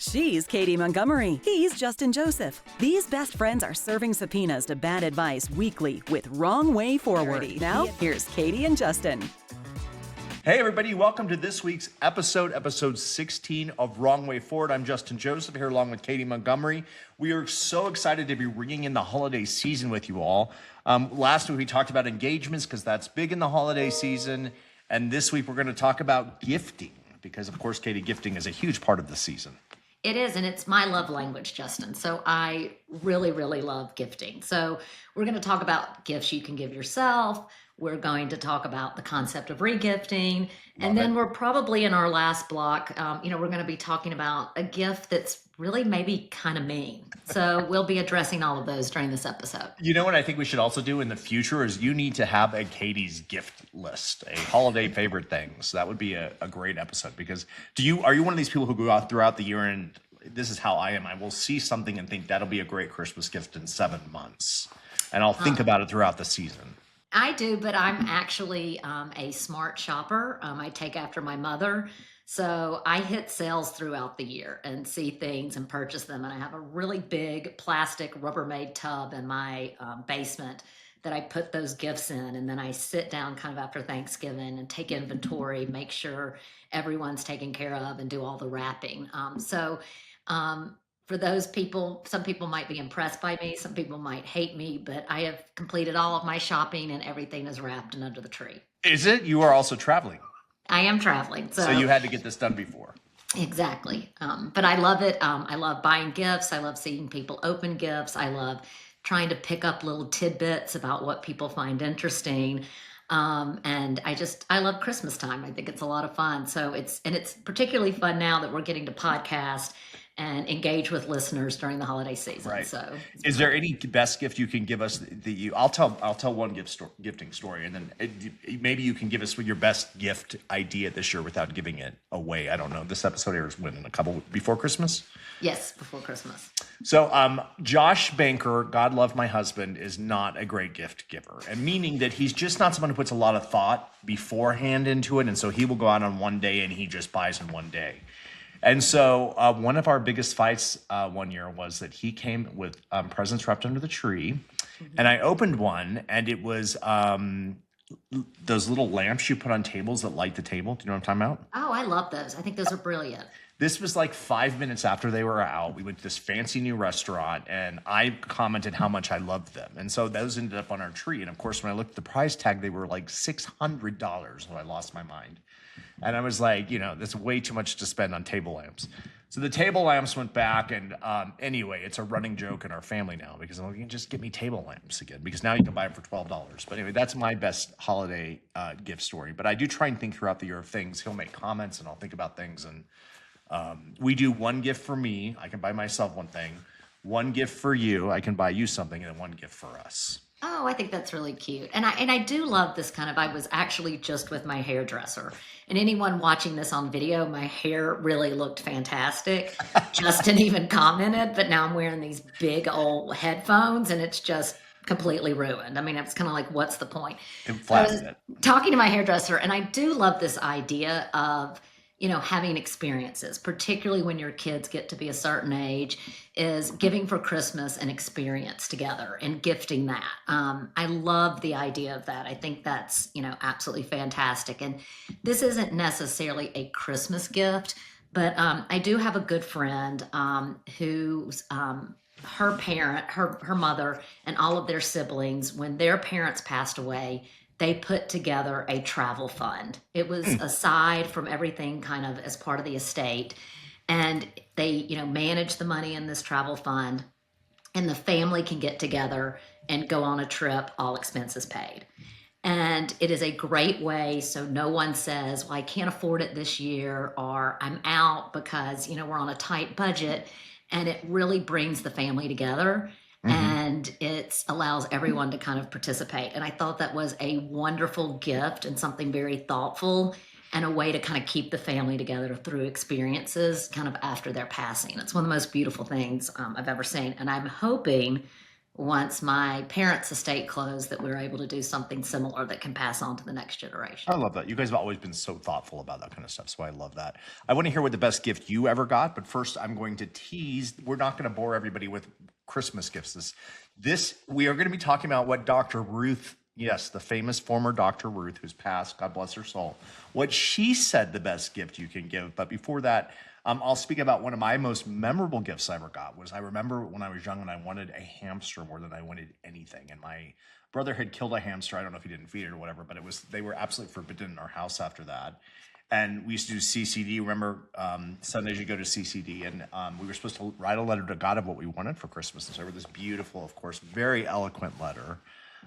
She's Katy Montgomery. He's Justin Joseph. These best friends are serving subpoenas to bad advice weekly with Wrong Way Forward. Now, here's Katy and Justin. Hey everybody, welcome to this week's episode 16 of Wrong Way Forward. I'm Justin Joseph here along with Katy Montgomery. We are so excited to be ringing in the holiday season with you all. Last week we talked about engagements because that's big in the holiday season. And this week we're going to talk about gifting because, of course, Katy, gifting is a huge part of the season. It is, and it's my love language, Justin. So I really, really love gifting. So we're going to talk about gifts you can give yourself. We're going to talk about the concept of regifting. And then we're probably in our last block, we're going to be talking about a gift that's really maybe kind of mean. So we'll be addressing all of those during this episode. You know what I think we should also do in the future is you need to have a Katy's gift list, a holiday favorite things. That would be a great episode because are you one of these people who go out throughout the year and this is how I am. I will see something and think that'll be a great Christmas gift in 7 months. And I'll think about it throughout the season. I do, but I'm actually a smart shopper. I take after my mother. So I hit sales throughout the year and see things and purchase them. And I have a really big plastic Rubbermaid tub in my basement that I put those gifts in. And then I sit down kind of after Thanksgiving and take inventory, make sure everyone's taken care of and do all the wrapping. For those people, some people might be impressed by me, some people might hate me, but I have completed all of my shopping and everything is wrapped and under the tree. Is it? You are also traveling. I am traveling. So you had to get this done before. Exactly. But I love it. I love buying gifts. I love seeing people open gifts. I love trying to pick up little tidbits about what people find interesting. And I love Christmas time. I think it's a lot of fun. So it's particularly fun now that we're getting to podcast and engage with listeners during the holiday season. Right. So, is there any best gift you can give us I'll tell one gifting story, and then maybe you can give us your best gift idea this year without giving it away. I don't know. This episode airs when, in a couple before Christmas? Yes, before Christmas. So, Josh Banker, God love my husband, is not a great gift giver, and meaning that he's just not someone who puts a lot of thought beforehand into it, and so he will go out on one day and he just buys in one day. And so one of our biggest fights one year was that he came with presents wrapped under the tree. And I opened one, and it was those little lamps you put on tables that light the table. Do you know what I'm talking about? Oh, I love those. I think those are brilliant. This was like 5 minutes after they were out. We went to this fancy new restaurant, and I commented how much I loved them. And so those ended up on our tree. And of course, when I looked at the price tag, they were like $600. So I lost my mind. And I was like, that's way too much to spend on table lamps. So the table lamps went back, and anyway, it's a running joke in our family now because I'm like, you can just get me table lamps again because now you can buy them for $12. But anyway, that's my best holiday gift story. But I do try and think throughout the year of things. He'll make comments, and I'll think about things. And we do one gift for me. I can buy myself one thing. One gift for you. I can buy you something, and then one gift for us. Oh, I think that's really cute. And I do love this I was actually just with my hairdresser. And anyone watching this on video, my hair really looked fantastic. Justin even commented, but now I'm wearing these big old headphones and it's just completely ruined. I mean, it's kind of like, what's the point? I was talking to my hairdresser, and I do love this idea of having experiences, particularly when your kids get to be a certain age, is giving for Christmas an experience together and gifting that. I love the idea of that. I think that's, absolutely fantastic. And this isn't necessarily a Christmas gift, but I do have a good friend who's her parent, her mother, and all of their siblings, when their parents passed away, they put together a travel fund. It was aside from everything kind of as part of the estate. And they, manage the money in this travel fund, and the family can get together and go on a trip, all expenses paid. And it is a great way. So no one says, well, I can't afford it this year, or I'm out because, we're on a tight budget. And it really brings the family together. And it allows everyone to kind of participate. And I thought that was a wonderful gift and something very thoughtful and a way to kind of keep the family together through experiences kind of after their passing. It's one of the most beautiful things I've ever seen. And I'm hoping once my parents' estate closed, that we were able to do something similar that can pass on to the next generation. I love that. You guys have always been so thoughtful about that kind of stuff. So I love that. I want to hear what the best gift you ever got. But first, I'm going to tease. We're not going to bore everybody with Christmas gifts. We are going to be talking about what Dr. Ruth, yes, the famous former Dr. Ruth, who's passed, God bless her soul, what she said the best gift you can give. But before that, I'll speak about one of my most memorable gifts I ever got. I remember when I was young and I wanted a hamster more than I wanted anything. And my brother had killed a hamster. I don't know if he didn't feed it or whatever, but they were absolutely forbidden in our house after that. And we used to do CCD. Remember, Sundays you go to CCD, and we were supposed to write a letter to God of what we wanted for Christmas. And so I wrote this beautiful, of course, very eloquent letter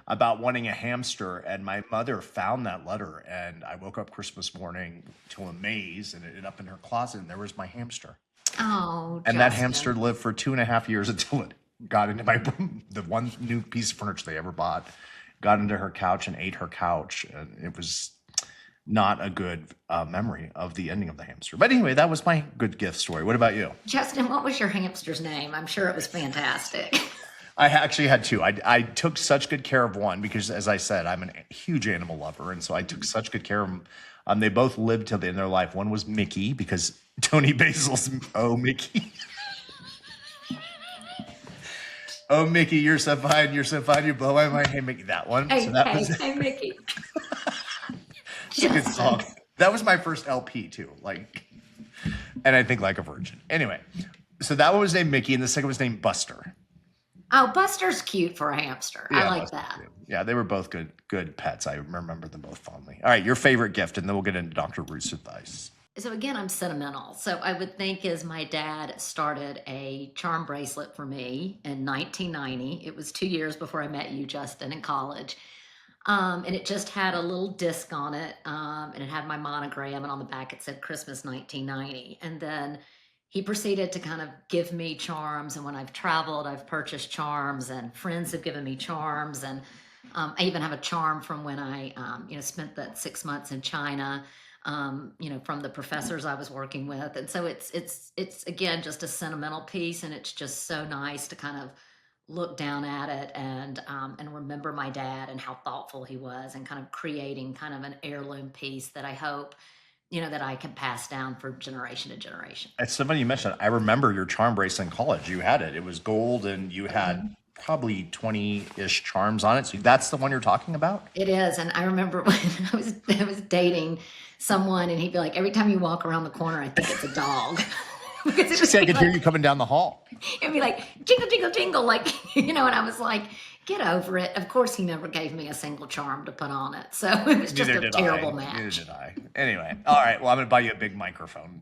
about wanting a hamster. And my mother found that letter, and I woke up Christmas morning to a maze, and it ended up in her closet, and there was my hamster. Oh, and that hamster lived for 2.5 years until it got into the one new piece of furniture they ever bought, got into her couch and ate her couch. And it was not a good memory of the ending of the hamster. But anyway, that was my good gift story. What about you? Justin, what was your hamster's name? I'm sure it was fantastic. I actually had two. I took such good care of one because, as I said, I'm a huge animal lover. And so I took such good care of them. They both lived till the end of their life. One was Mickey because Tony Basil's, oh, Mickey. Oh, Mickey, you're so fine. You're so fine. You blow my mind. Hey, Mickey, that one. Hey, so that hey, Mickey. It's a good song. That was my first LP too. And I think Like a Virgin. Anyway, so that one was named Mickey, and the second was named Buster. Oh, Buster's cute for a hamster. Yeah, I like Buster, that. too. Yeah, they were both good pets. I remember them both fondly. All right, your favorite gift, and then we'll get into Dr. Ruth's advice. So again, I'm sentimental. So I would think as my dad started a charm bracelet for me in 1990. It was 2 years before I met you, Justin, in college. And it just had a little disc on it, and it had my monogram, and on the back it said Christmas 1990. And then he proceeded to kind of give me charms. And when I've traveled, I've purchased charms, and friends have given me charms. And I even have a charm from when I, spent that 6 months in China, from the professors I was working with. And so it's again, just a sentimental piece. And it's just so nice to kind of look down at it and remember my dad and how thoughtful he was, and kind of creating kind of an heirloom piece that I hope, that I can pass down for generation to generation. As somebody mentioned, I remember your charm bracelet in college. You had it. It was gold, and you had probably 20-ish charms on it. So that's the one you're talking about? It is. And I remember when I was dating someone, and he'd be like, every time you walk around the corner, I think it's a dog. Because it was I could hear you coming down the hall. It'd be like, jingle, jingle, jingle, and I was like, get over it. Of course, he never gave me a single charm to put on it. So it was just a terrible match. Neither did I. Anyway, all right. Well, I'm going to buy you a big microphone.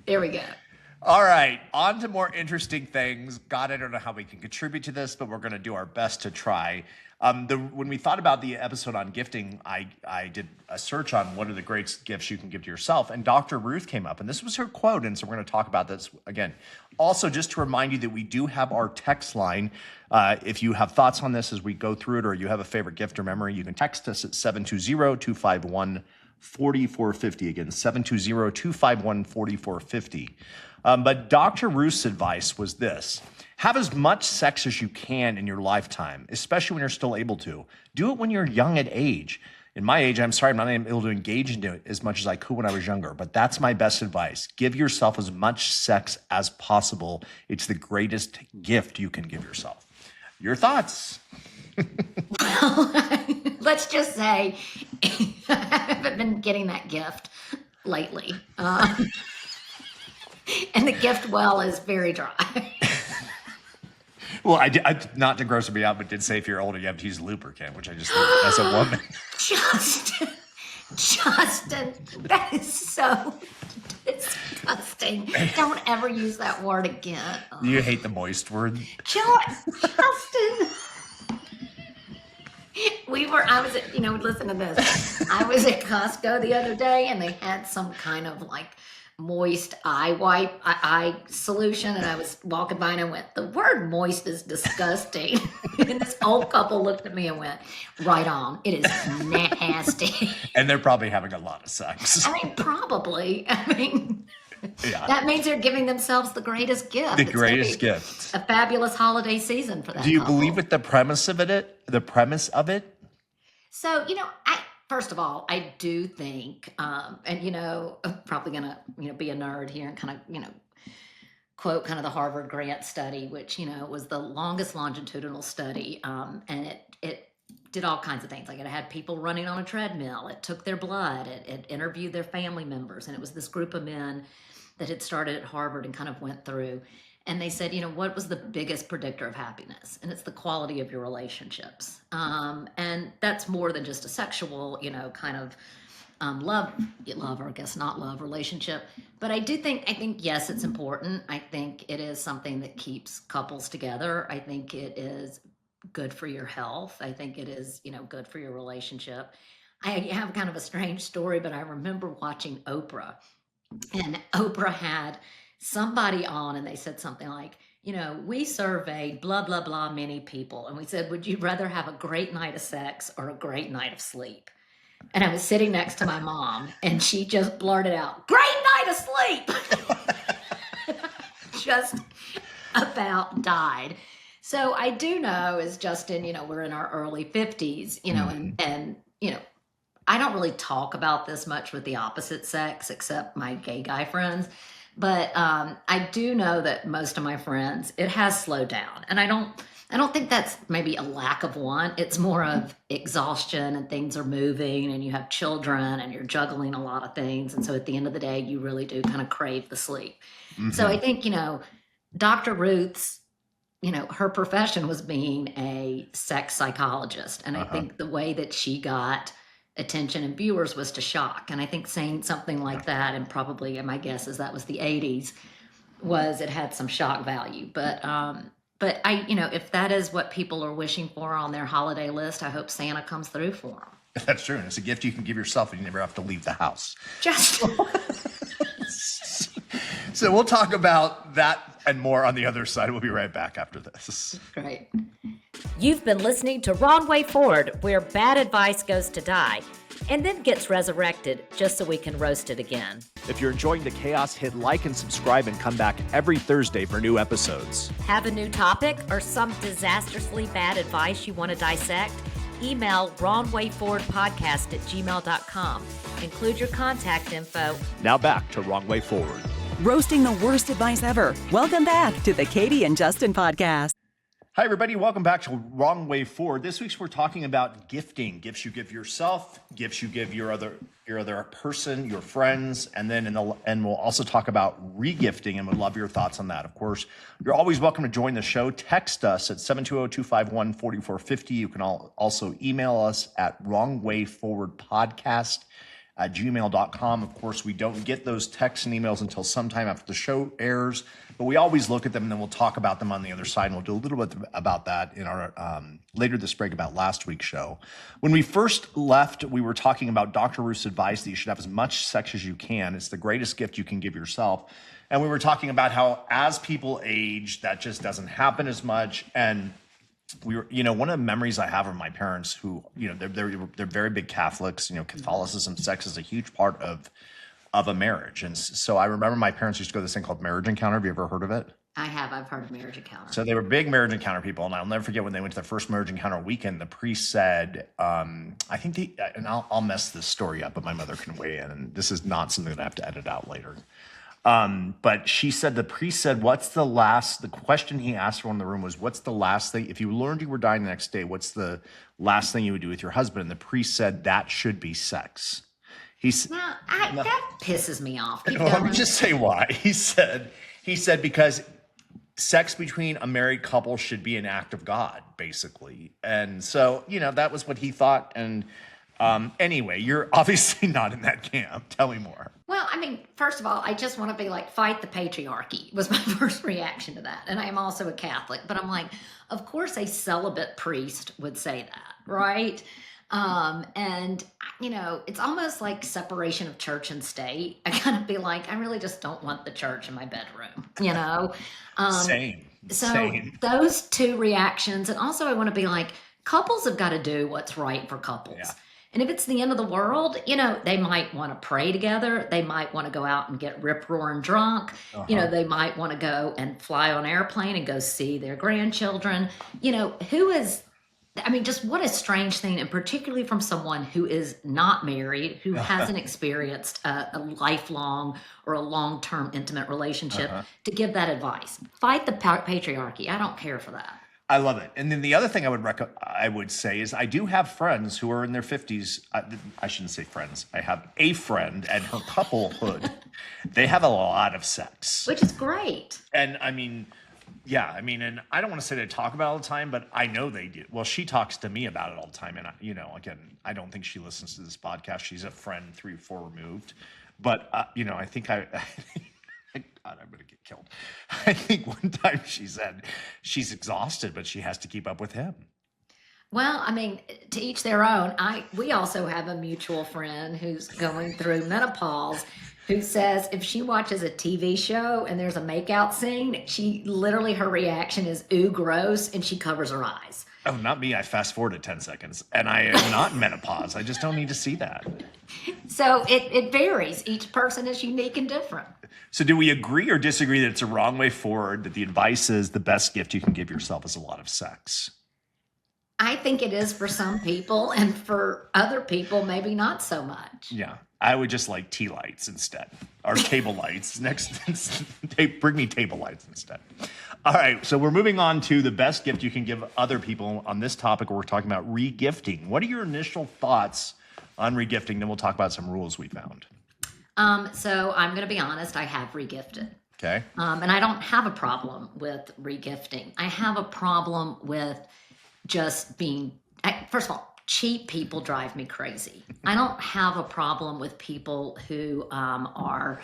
There we go. All right, on to more interesting things. God, I don't know how we can contribute to this, but we're going to do our best to try. When we thought about the episode on gifting, I did a search on what are the great gifts you can give to yourself, and Dr. Ruth came up, and this was her quote, and so we're going to talk about this again. Also, just to remind you that we do have our text line. If you have thoughts on this as we go through it, or you have a favorite gift or memory, you can text us at 720-251-4450. Again, 720-251-4450. But Dr. Ruth's advice was this: have as much sex as you can in your lifetime, especially when you're still able to. Do it when you're young at age. In my age, I'm sorry, I'm not able to engage in it as much as I could when I was younger, but that's my best advice. Give yourself as much sex as possible. It's the greatest gift you can give yourself. Your thoughts? Well, let's just say I haven't been getting that gift lately. And the gift well is very dry. Well, I not to gross me out, but did say if you're older, you have to use lubricant, which I just think as a woman. Justin, that is so disgusting. Don't ever use that word again. You hate the moist word? Justin. Listen to this. I was at Costco the other day, and they had some kind of moist eye solution, and I was walking by and I went, the word moist is disgusting. And this old couple looked at me and went, right on, it is nasty. And they're probably having a lot of sex. Probably. Yeah. That means they're giving themselves the greatest gift. The It's gonna greatest be gift. a fabulous holiday season for that Do you couple. believe with the premise of it? The premise of it? So, first of all, I do think, and I'm probably gonna, be a nerd here and kind of, quote kind of the Harvard Grant study, which, was the longest longitudinal study. And it did all kinds of things. Like, it had people running on a treadmill, it took their blood, it interviewed their family members. And it was this group of men that had started at Harvard and kind of went through. And they said, what was the biggest predictor of happiness? And it's the quality of your relationships. And that's more than just a sexual, kind of love, or I guess not love relationship. But I think, yes, it's important. I think it is something that keeps couples together. I think it is good for your health. I think it is, good for your relationship. I have kind of a strange story, but I remember watching Oprah, and Oprah had somebody on, and they said something like, we surveyed blah, blah, blah many people. And we said, would you rather have a great night of sex or a great night of sleep? And I was sitting next to my mom, and she just blurted out, great night of sleep. Just about died. So I do know, as Justin, we're in our early 50s, and I don't really talk about this much with the opposite sex, except my gay guy friends. But I do know that most of my friends, it has slowed down. And I don't think that's maybe a lack of want. It's more of exhaustion, and things are moving, and you have children, and you're juggling a lot of things. And so at the end of the day, you really do kind of crave the sleep. Mm-hmm. So I think, Dr. Ruth's, her profession was being a sex psychologist. And I think the way that she got attention and viewers was to shock. And I think saying something like that, and probably, my guess is that was the 80s, it had some shock value. But I, if that is what people are wishing for on their holiday list, I hope Santa comes through for them. That's true. And it's a gift you can give yourself, and you never have to leave the house. Just So we'll talk about that and more on the other side. We'll be right back after this. Great. You've been listening to Wrong Way Forward, where bad advice goes to die and then gets resurrected just so we can roast it again. If you're enjoying the chaos, hit like and subscribe and come back every Thursday for new episodes. Have a new topic or some disastrously bad advice you want to dissect? Email wrongwayforwardpodcast@gmail.com. Include your contact info. Now back to Wrong Way Forward. Roasting the worst advice ever. Welcome back to the Katy and Justin podcast. Hi, everybody. Welcome back to Wrong Way Forward. This week, we're talking about gifting. Gifts you give yourself, gifts you give your other person, your friends, and we'll also talk about regifting, and would love your thoughts on that. Of course, you're always welcome to join the show. Text us at 720-251-4450. You can also email us at wrongwayforwardpodcast@gmail.com. Of course, we don't get those texts and emails until sometime after the show airs, but we always look at them, and then we'll talk about them on the other side. And we'll do a little bit about that in our later this break about last week's show. When we first left, we were talking about Dr. Ruth's advice that you should have as much sex as you can. It's the greatest gift you can give yourself. And we were talking about how as people age, that just doesn't happen as much. And we were, one of the memories I have of my parents who, they're very big Catholics. Catholicism, sex is a huge part of a marriage. And so I remember my parents used to go to this thing called Marriage Encounter. Have you ever heard of it? I've heard of Marriage Encounter. So they were big Marriage Encounter people. And I'll never forget when they went to their first Marriage Encounter weekend, the priest said, I'll mess this story up, but my mother can weigh in. And this is not something that I have to edit out later. But she said, the priest said, the question he asked everyone in the room was, what's the last thing, if you learned you were dying the next day, what's the last thing you would do with your husband? And the priest said, that should be sex. That pisses me off. Let me just say why. He said, because sex between a married couple should be an act of God, basically. And so, that was what he thought. And anyway, you're obviously not in that camp. Tell me more. Well, first of all, I just want to be like, fight the patriarchy was my first reaction to that. And I am also a Catholic, but I'm like, of course a celibate priest would say that, right? And it's almost like separation of church and state. I kind of be like, I really just don't want the church in my bedroom, Same. So those two reactions. And also I want to be like, couples have got to do what's right for couples. Yeah. And if it's the end of the world, they might want to pray together. They might want to go out and get rip roaring drunk. They might want to go and fly on an airplane and go see their grandchildren. Just what a strange thing, and particularly from someone who is not married, who hasn't experienced a lifelong or a long-term intimate relationship, to give that advice. Fight the patriarchy. I don't care for that. I love it. And then the other thing I would say is I do have friends who are in their 50s. I shouldn't say friends. I have a friend and her couplehood. They have a lot of sex. Which is great. And and I don't want to say they talk about it all the time, but I know they do. Well, she talks to me about it all the time. And, again, I don't think she listens to this podcast. She's a friend 3 or 4 removed. But, I think God, I'm going to get killed. I think one time she said she's exhausted, but she has to keep up with him. Well, to each their own. We also have a mutual friend who's going through menopause, who says if she watches a TV show and there's a makeout scene, her reaction is, ooh, gross, and she covers her eyes. Oh, not me. I fast forwarded 10 seconds, and I am not in menopause. I just don't need to see that. So it varies. Each person is unique and different. So do we agree or disagree that it's a wrong way forward, that the advice is the best gift you can give yourself is a lot of sex? I think it is for some people, and for other people, maybe not so much. Yeah. I would just like tea lights instead, or table lights. Bring me table lights instead. All right, so we're moving on to the best gift you can give other people on this topic. We're talking about regifting. What are your initial thoughts on regifting? Then we'll talk about some rules we found. So I'm going to be honest. I have regifted. Okay. And I don't have a problem with regifting. I have a problem with just being, first of all, cheap people drive me crazy. I don't have a problem with people who are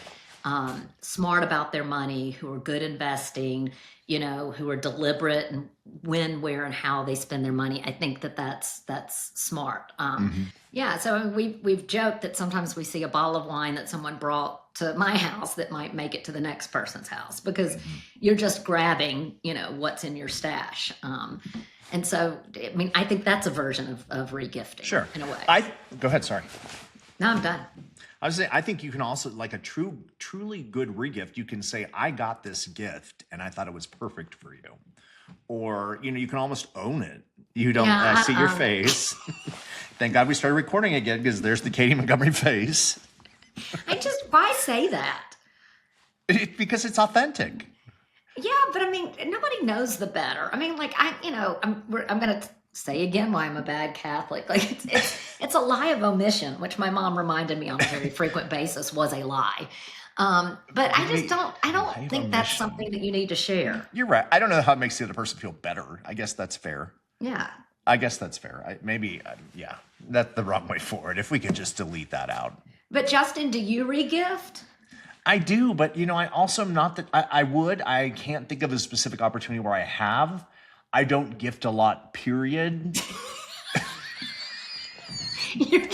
smart about their money, who are good investing, who are deliberate and when, where, and how they spend their money. I think that's smart. Yeah, so we've joked that sometimes we see a bottle of wine that someone brought to my house that might make it to the next person's house, because you're just grabbing, what's in your stash. And so, I think that's a version of regifting. Sure. In a way. Go ahead, sorry. No, I'm done. I was saying, I think you can also, like a truly good regift, you can say, I got this gift and I thought it was perfect for you. Or, you can almost own it. You don't see your face. Thank God we started recording again, because there's the Katie Montgomery face. Why say that? Because it's authentic. Yeah, but nobody knows the better. I'm going to say again why I'm a bad Catholic. Like it's a lie of omission, which my mom reminded me on a very frequent basis was a lie. But I don't think that's something that you need to share. You're right. I don't know how it makes the other person feel better. I guess that's fair. Yeah. I guess that's fair. That's the wrong way forward. If we could just delete that out. But Justin, do you regift? I do, but I also am not that I can't think of a specific opportunity where I have. I don't gift a lot, period. You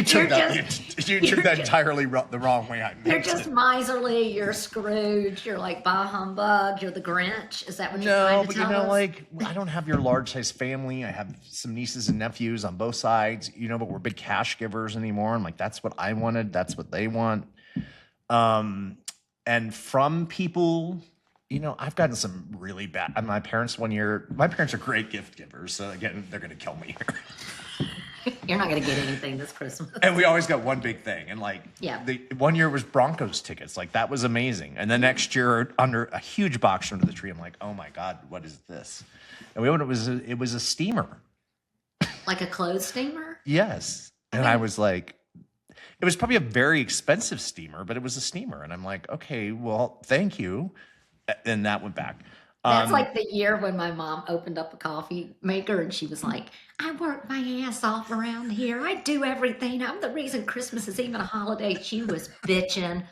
took that entirely the wrong way. You're just miserly. You're Scrooge. You're like bah humbug. You're the Grinch. Is that what you're trying to tell us? I don't have your large size family. I have some nieces and nephews on both sides. But we're big cash givers anymore. I'm like, that's what I wanted. That's what they want. And from people, I've gotten some really bad. My parents are great gift givers. So again, they're going to kill me here. You're not going to get anything this Christmas. And we always got one big thing. And the one year was Broncos tickets. That was amazing. And the next year, under a huge box under the tree, I'm like, oh my God, what is this? And we opened it was a steamer. Like a clothes steamer? Yes. And I was like, it was probably a very expensive steamer, but it was a steamer. And I'm like, okay, well, thank you. And that went back. That's like the year when my mom opened up a coffee maker and she was like, I work my ass off around here. I do everything. I'm the reason Christmas is even a holiday. She was bitching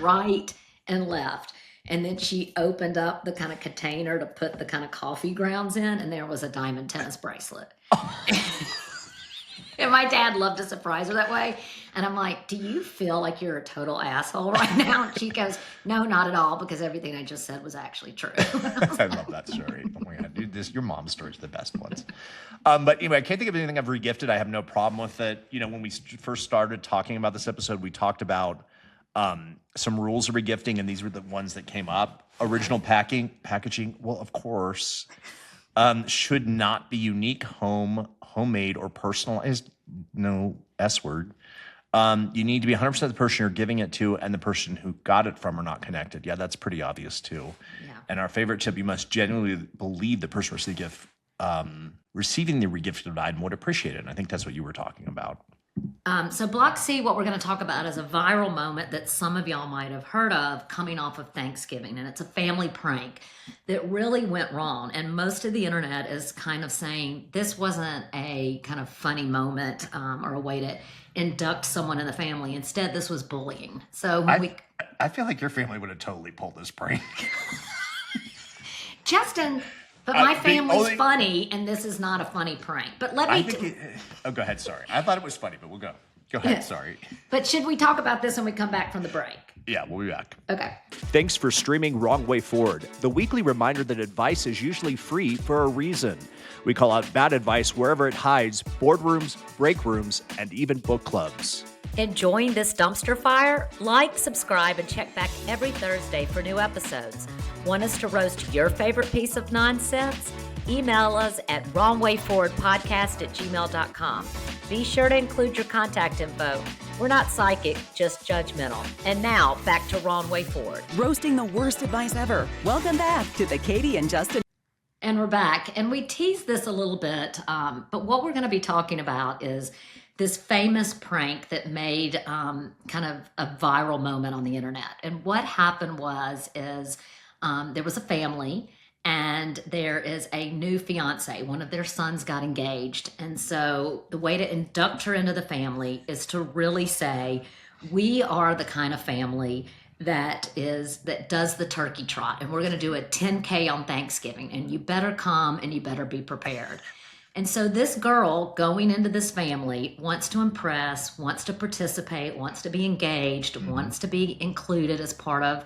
right and left. And then she opened up the kind of container to put the kind of coffee grounds in, and there was a diamond tennis bracelet. And my dad loved to surprise her that way. And I'm like, do you feel like you're a total asshole right now? And she goes, no, not at all, because everything I just said was actually true. I love that story. Oh my God, dude, your mom's stories are the best ones. But anyway, I can't think of anything I've regifted. I have no problem with it. You know, when we first started talking about this episode, we talked about some rules of regifting, and these were the ones that came up. Original packaging, well, of course, should not be unique, homemade, or personalized. No S word. You need to be 100% the person you're giving it to and the person who got it from are not connected. Yeah, that's pretty obvious too. Yeah. And our favorite tip, you must genuinely believe the person receiving the regifted item would appreciate it. And I think that's what you were talking about. So Block C, what we're going to talk about is a viral moment that some of y'all might have heard of coming off of Thanksgiving. And it's a family prank that really went wrong. And most of the internet is kind of saying this wasn't a kind of funny moment or a way to induct someone in the family. Instead, this was bullying. So I feel like your family would have totally pulled this prank. Justin, but my family's funny, and this is not a funny prank. But let me... go ahead, sorry. I thought it was funny, but we'll go. Go ahead, sorry. But should we talk about this when we come back from the break? Yeah, we'll be back. Okay. Thanks for streaming Wrong Way Forward, the weekly reminder that advice is usually free for a reason. We call out bad advice wherever it hides, boardrooms, break rooms, and even book clubs. Enjoying this dumpster fire? Like, subscribe, and check back every Thursday for new episodes. Want us to roast your favorite piece of nonsense? Email us at wrongwayforwardpodcast@gmail.com. Be sure to include your contact info. We're not psychic, just judgmental. And now, back to Wrong Way Forward. Roasting the worst advice ever. Welcome back to the Katy and Justin. And we're back. And we teased this a little bit, but what we're going to be talking about is this famous prank that made kind of a viral moment on the internet. And what happened is there was a family, and there is a new fiance. One of their sons got engaged. And so the way to induct her into the family is to really say, we are the kind of family that does the turkey trot. And we're going to do a 10K on Thanksgiving. And you better come and you better be prepared. And so this girl going into this family wants to impress, wants to participate, wants to be engaged, wants to be included as part of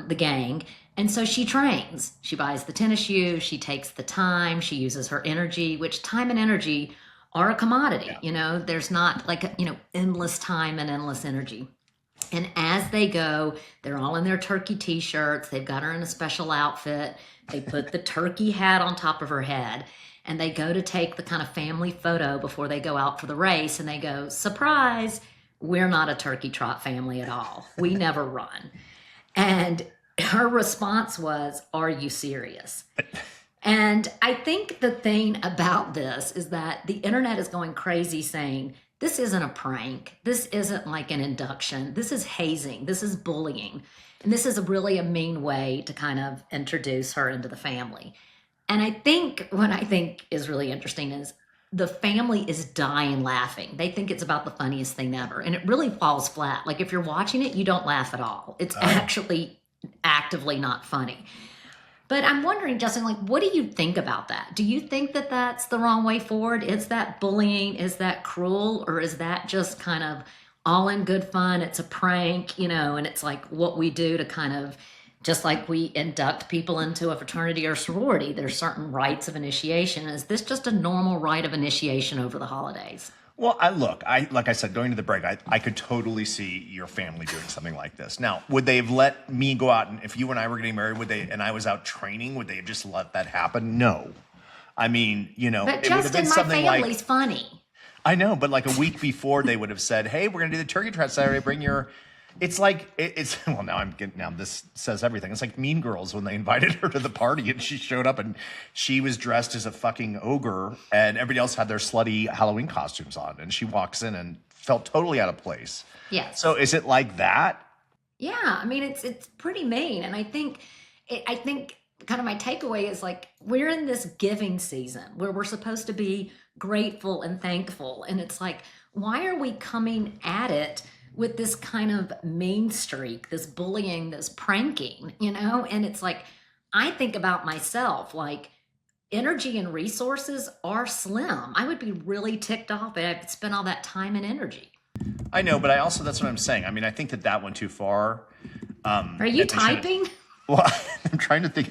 the gang. And so she trains. She buys the tennis shoes. She takes the time. She uses her energy, which time and energy are a commodity. Yeah. You know, there's not like, endless time and endless energy. And as they go, they're all in their turkey t-shirts. They've got her in a special outfit. They put the turkey hat on top of her head. And they go to take the kind of family photo before they go out for the race. And they go, surprise, we're not a turkey trot family at all. We never run. And her response was, are you serious? And I think the thing about this is that the internet is going crazy saying, this isn't a prank. This isn't like an induction. This is hazing. This is bullying. And this is really a mean way to kind of introduce her into the family. And I think what I think is really interesting is the family is dying laughing. They think it's about the funniest thing ever. And it really falls flat. Like if you're watching it, you don't laugh at all. It's actually actively not funny. But I'm wondering, Justin, like, what do you think about that? Do you think that that's the wrong way forward? Is that bullying? Is that cruel? Or is that just kind of all in good fun? It's a prank, and it's like what we do to kind of, just like we induct people into a fraternity or sorority, there's certain rites of initiation. Is this just a normal rite of initiation over the holidays? Well, like I said, going to the break, I could totally see your family doing something like this. Now, would they have let me go out, and if you and I were getting married, and I was out training, would they have just let that happen? No. I mean, But it would have Justin, been my something family's like, funny. I know, but like a week before, they would have said, hey, we're going to do the turkey trot Saturday, bring your... It's like, now this says everything. It's like Mean Girls when they invited her to the party and she showed up and she was dressed as a fucking ogre and everybody else had their slutty Halloween costumes on. And she walks in and felt totally out of place. Yes. So is it like that? Yeah. I mean, it's pretty mean. And I think kind of my takeaway is like, we're in this giving season where we're supposed to be grateful and thankful. And it's like, why are we coming at it with this kind of mean streak, this bullying, this pranking, And it's like, I think about myself, like, energy and resources are slim. I would be really ticked off if I had spent all that time and energy. I know, but that's what I'm saying. I mean, I think that went too far. Are you typing? Well, I'm trying to think.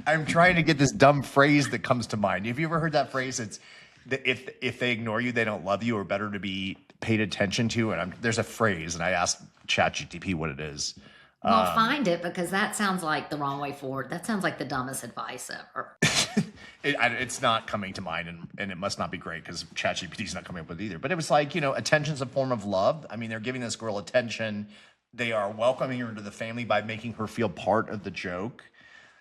I'm trying to get this dumb phrase that comes to mind. Have you ever heard that phrase? It's that if they ignore you, they don't love you, or better to be paid attention to. And there's a phrase, and I asked ChatGPT what it is. Well, find it, because that sounds like the wrong way forward. That sounds like the dumbest advice ever. It's not coming to mind, and it must not be great because ChatGPT's not coming up with it either. But it was like, attention's a form of love. I mean, they're giving this girl attention. They are welcoming her into the family by making her feel part of the joke.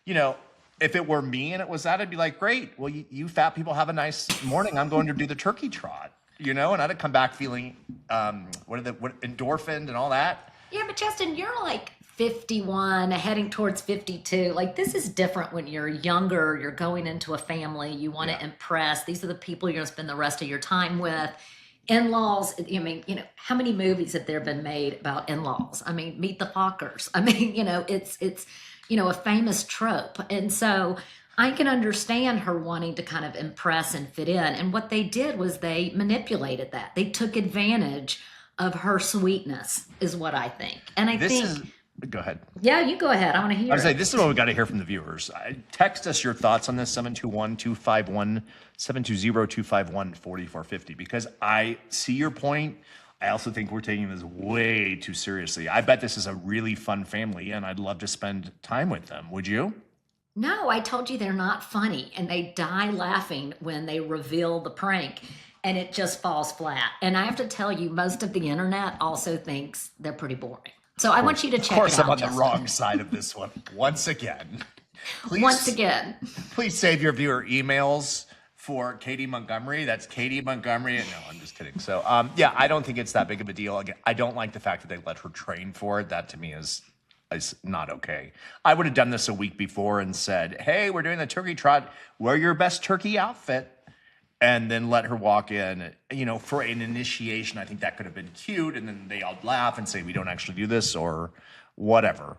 If it were me and it was that, I'd be like, great. Well, you fat people have a nice morning. I'm going to do the turkey trot, and I'd come back feeling endorphined and all that. Yeah, but Justin, you're like 51, heading towards 52. Like, this is different when you're younger. You're going into a family. You want to impress. These are the people you're going to spend the rest of your time with. In-laws, I mean, how many movies have there been made about in-laws? I mean, Meet the Fockers. I mean, it's a famous trope. And so I can understand her wanting to kind of impress and fit in. And what they did was they manipulated that. They took advantage of her sweetness, is what I think. And I think... Go ahead. Yeah, you go ahead. I want to hear it. This is what we got to hear from the viewers. Text us your thoughts on this, 720-251-4450, because I see your point. I also think we're taking this way too seriously. I bet this is a really fun family, and I'd love to spend time with them. Would you? No, I told you they're not funny, and they die laughing when they reveal the prank, and it just falls flat. And I have to tell you, most of the internet also thinks they're pretty boring. So I want you to check it out. Of course, I'm on Justin. the wrong side of this one once again. Please save your viewer emails for Katy Montgomery. That's Katy Montgomery. No, I'm just kidding. So, I don't think it's that big of a deal. Again, I don't like the fact that they let her train for it. That to me is not okay. I would have done this a week before and said, hey, we're doing the turkey trot. Wear your best turkey outfit. And then let her walk in, for an initiation. I think that could have been cute. And then they all laugh and say, we don't actually do this or whatever.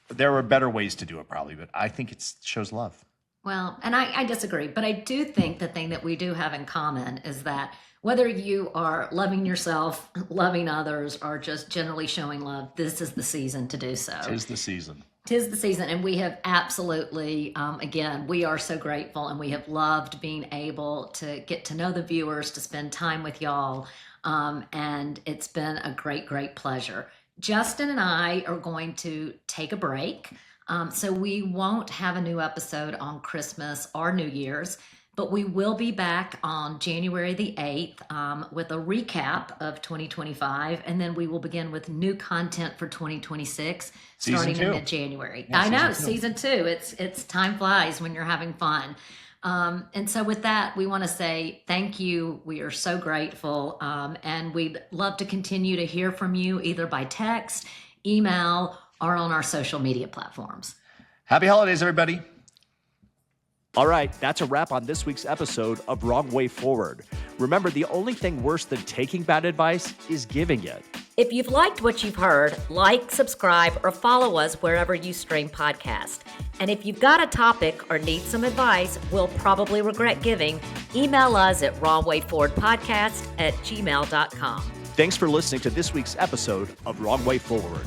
There were better ways to do it probably, but I think it shows love. Well, and I disagree, but I do think the thing that we do have in common is that whether you are loving yourself, loving others, or just generally showing love, this is the season to do so. 'Tis the season. 'Tis the season, and we have absolutely, again, we are so grateful, and we have loved being able to get to know the viewers, to spend time with y'all, and it's been a great, great pleasure. Justin and I are going to take a break, so we won't have a new episode on Christmas or New Year's, but we will be back on January the 8th with a recap of 2025, and then we will begin with new content for 2026 starting in mid-January. Yeah, I know, season 2. season 2. It's time flies when you're having fun. And so with that, we want to say thank you. We are so grateful, and we'd love to continue to hear from you either by text, email, or on our social media platforms. Happy holidays, everybody. All right, that's a wrap on this week's episode of Wrong Way Forward. Remember, the only thing worse than taking bad advice is giving it. If you've liked what you've heard, like, subscribe, or follow us wherever you stream podcasts. And if you've got a topic or need some advice we'll probably regret giving, email us at wrongwayforwardpodcast@gmail.com. Thanks for listening to this week's episode of Wrong Way Forward.